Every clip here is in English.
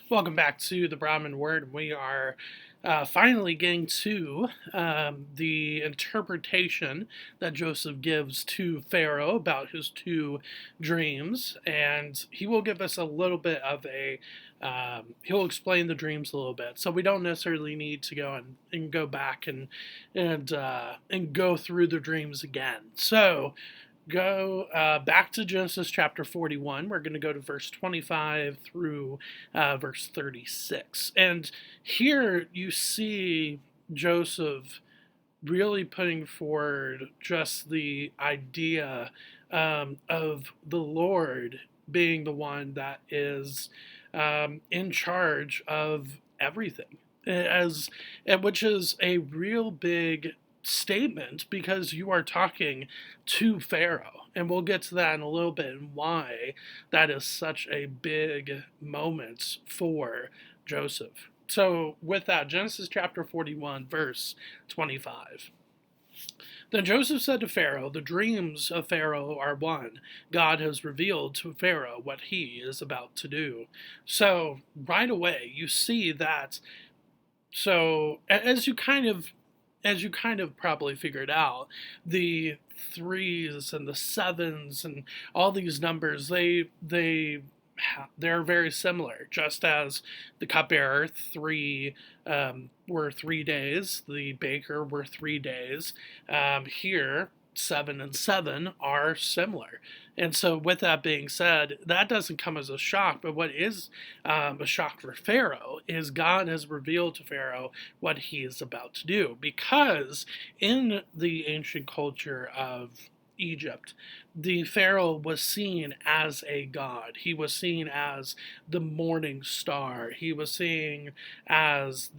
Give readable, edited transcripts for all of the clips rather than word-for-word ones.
Welcome back to the Brahmin Word. We are finally getting to the interpretation that Joseph gives to Pharaoh about his two dreams, and he will give us a little bit of a. He'll explain the dreams a little bit, so we don't necessarily need to go and go back and go through the dreams again. So go back to Genesis chapter 41. We're going to go to verse 25 through verse 36. And here you see Joseph really putting forward just the idea of the Lord being the one that is in charge of everything, as which is a real big statement because you are talking to Pharaoh. And we'll get to that in a little bit and why that is such a big moment for Joseph. So, with that, Genesis chapter 41, verse 25. Then Joseph said to Pharaoh, "The dreams of Pharaoh are one. God has revealed to Pharaoh what he is about to do." So, right away, you see that. So, as you kind of probably figured out, the threes and the sevens and all these numbers, they're very similar. Just as the cupbearer were 3 days, the baker were 3 days. Here, 7 and 7 are similar. And so, with that being said, that doesn't come as a shock. But what is a shock for Pharaoh is God has revealed to Pharaoh what he is about to do. Because in the ancient culture of Egypt, the Pharaoh was seen as a god. He was seen as the morning star. He was seen as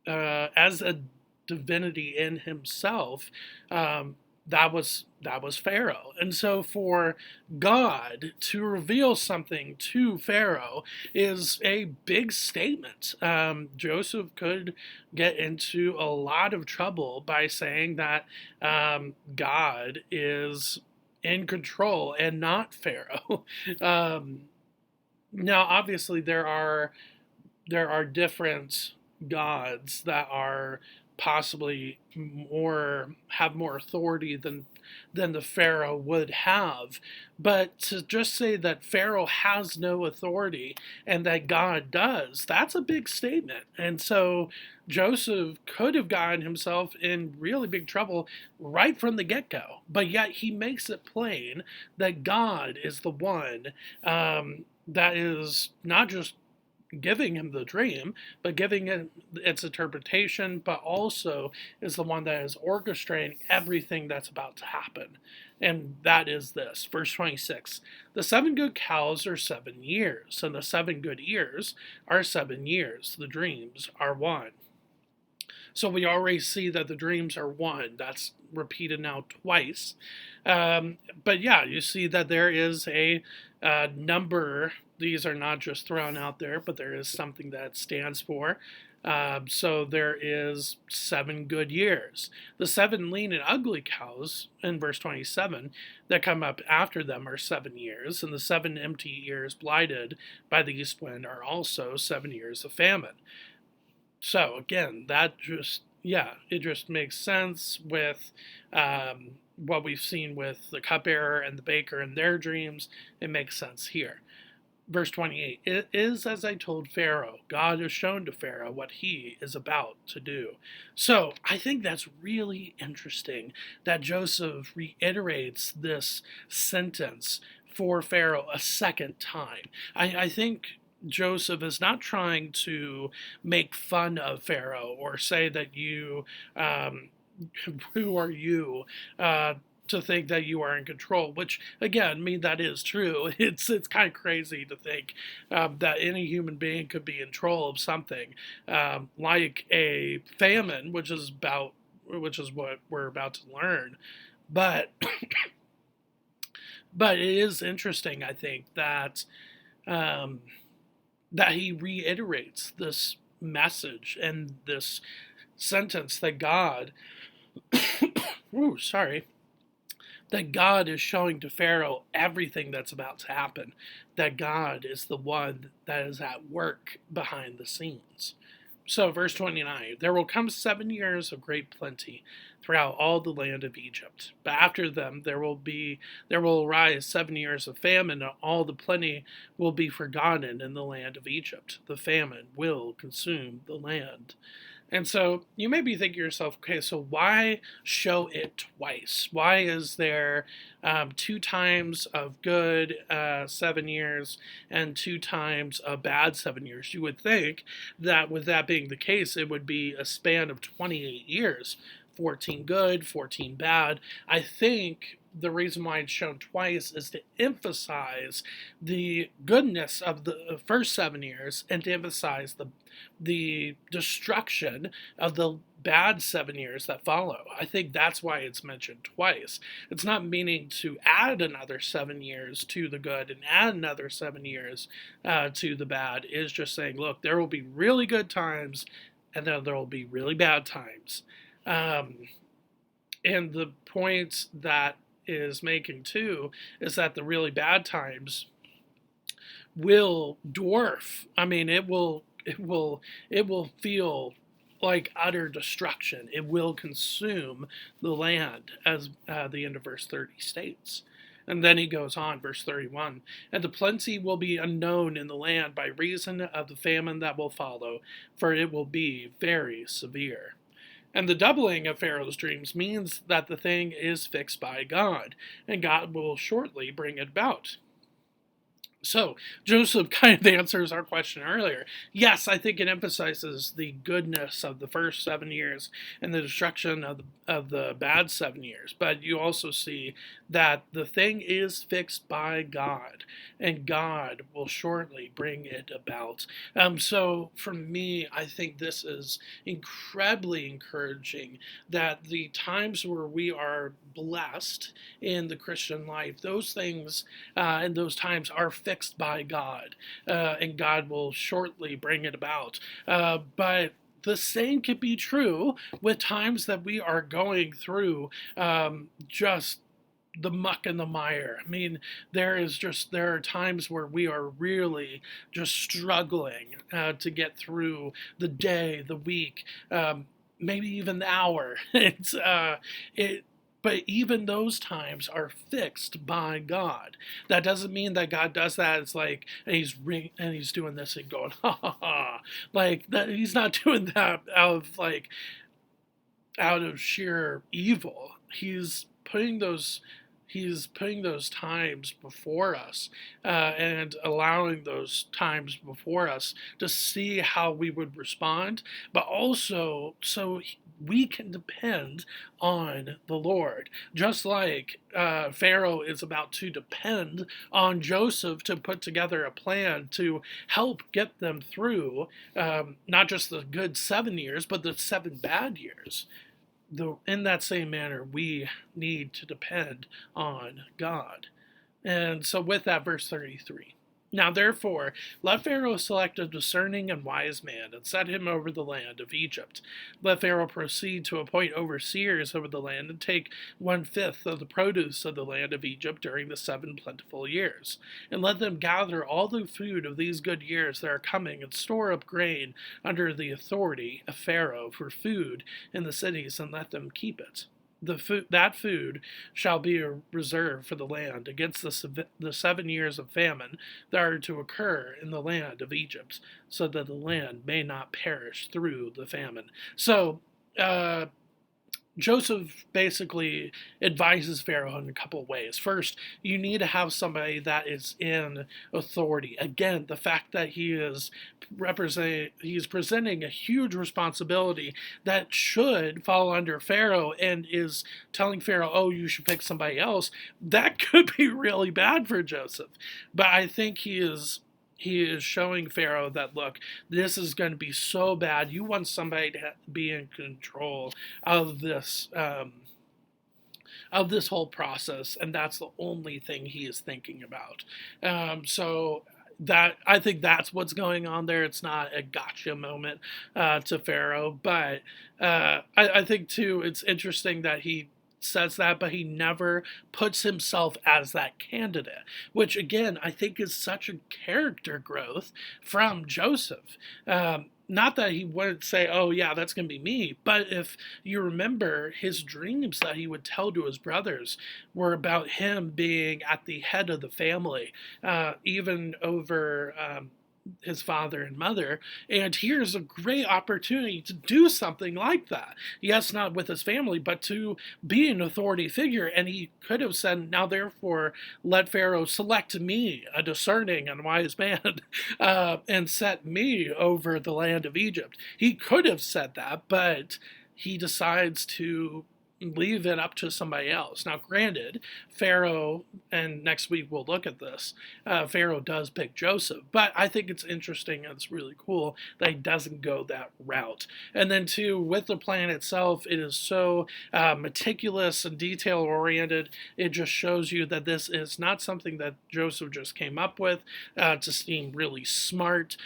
as a divinity in himself. That was Pharaoh. And so for God to reveal something to Pharaoh is a big statement. Joseph could get into a lot of trouble by saying that God is in control and not Pharaoh. um, Now, obviously, there are different gods that are possibly more authority than the Pharaoh would have. But to just say that Pharaoh has no authority and that God does, that's a big statement. And so Joseph could have gotten himself in really big trouble right from the get-go. But yet he makes it plain that God is the one that is not just giving him the dream, but giving it its interpretation, but also is the one that is orchestrating everything that's about to happen. And that is this, verse 26. The 7 good cows are 7 years, and the 7 good ears are 7 years. The dreams are one. So we already see that the dreams are one. That's repeated now twice. But yeah, you see that there is a number. These are not just thrown out there, but there is something that stands for. So there is 7 good years. The 7 lean and ugly cows in verse 27 that come up after them are 7 years, and the 7 empty years blighted by the east wind are also 7 years of famine. So again, it just makes sense with what we've seen with the cupbearer and the baker and their dreams. It makes sense here. Verse 28, it is as I told Pharaoh. God has shown to Pharaoh what he is about to do. So I think that's really interesting that Joseph reiterates this sentence for Pharaoh a second time. I think Joseph is not trying to make fun of Pharaoh or say that who are you, to think that you are in control, which again, I mean, that is true. It's kind of crazy to think that any human being could be in control of something like a famine, which is what we're about to learn. But but it is interesting, I think, um, that he reiterates this message and this sentence that God, ooh, sorry, that God is showing to Pharaoh everything that's about to happen, that God is the one that is at work behind the scenes. So, verse 29, there will come 7 years of great plenty throughout all the land of Egypt. But after them there will arise 7 years of famine, and all the plenty will be forgotten in the land of Egypt. The famine will consume the land. And so you may be thinking to yourself, okay, so why show it twice? Why is there 2 times of good 7 years and 2 times a bad 7 years? You would think that with that being the case, it would be a span of 28 years, 14 good, 14 bad. I think the reason why it's shown twice is to emphasize the goodness of the first 7 years and to emphasize the destruction of the bad 7 years that follow. I think that's why it's mentioned twice. It's not meaning to add another 7 years to the good and add another 7 years to the bad. It's just saying, look, there will be really good times and then there will be really bad times. And the point that is making too is that the really bad times will dwarf. I mean, it will feel like utter destruction. It will consume the land, as the end of verse 30 states. And then he goes on, verse 31, and the plenty will be unknown in the land by reason of the famine that will follow, for it will be very severe. And the doubling of Pharaoh's dreams means that the thing is fixed by God, and God will shortly bring it about. So, Joseph kind of answers our question earlier. Yes, I think it emphasizes the goodness of the first 7 years and the destruction of the bad 7 years. But you also see that the thing is fixed by God, and God will shortly bring it about. So, for me, I think this is incredibly encouraging that the times where we are blessed in the Christian life, those things and those times are fixed by God, and God will shortly bring it about. But the same could be true with times that we are going through just the muck and the mire. I mean, there are times where we are really just struggling to get through the day, the week, maybe even the hour. But even those times are fixed by God. That doesn't mean that God does that. It's like, and he's doing this and going, ha ha ha. Like that, he's not doing that out of sheer evil. He's putting those times before us and allowing those times before us to see how we would respond, but also so we can depend on the Lord. Just like Pharaoh is about to depend on Joseph to put together a plan to help get them through not just the good 7 years, but the 7 bad years. In that same manner, we need to depend on God. And so with that, verse 33. Now therefore, let Pharaoh select a discerning and wise man, and set him over the land of Egypt. Let Pharaoh proceed to appoint overseers over the land, and take 1/5 of the produce of the land of Egypt during the 7 plentiful years. And let them gather all the food of these good years that are coming, and store up grain under the authority of Pharaoh for food in the cities, and let them keep it. That food shall be a reserve for the land against the 7 years of famine that are to occur in the land of Egypt, so that the land may not perish through the famine. So, Joseph basically advises Pharaoh in a couple of ways. First, you need to have somebody that is in authority. Again, the fact that he's presenting a huge responsibility that should fall under Pharaoh and is telling Pharaoh, oh, you should pick somebody else, that could be really bad for Joseph. But I think he is showing Pharaoh that, look, this is going to be so bad. You want somebody to be in control of this whole process, and that's the only thing he is thinking about. So that, I think that's what's going on there. It's not a gotcha moment to Pharaoh, but I think too it's interesting that he says that, but he never puts himself as that candidate, which again, I think is such a character growth from Joseph. Not that he wouldn't say, oh, yeah, that's going to be me. But if you remember, his dreams that he would tell to his brothers were about him being at the head of the family, even over his father and mother. And here's a great opportunity to do something like that. Yes, not with his family, but to be an authority figure. And he could have said, now therefore, let Pharaoh select me, a discerning and wise man, and set me over the land of Egypt. He could have said that, but he decides to leave it up to somebody else. Now, granted, Pharaoh, and next week we'll look at this, Pharaoh does pick Joseph, but I think it's interesting and it's really cool that he doesn't go that route. And then, too, with the plan itself, it is so meticulous and detail oriented. It just shows you that this is not something that Joseph just came up with to seem really smart.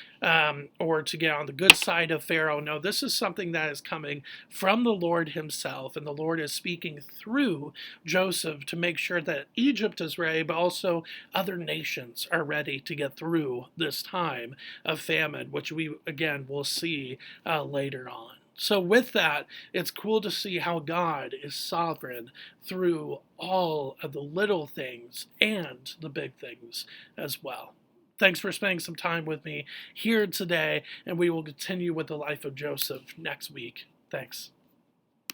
Or to get on the good side of Pharaoh. No, this is something that is coming from the Lord himself, and the Lord is speaking through Joseph to make sure that Egypt is ready, but also other nations are ready to get through this time of famine, which we, again, will see later on. So with that, it's cool to see how God is sovereign through all of the little things and the big things as well. Thanks for spending some time with me here today, and we will continue with the life of Joseph next week. Thanks.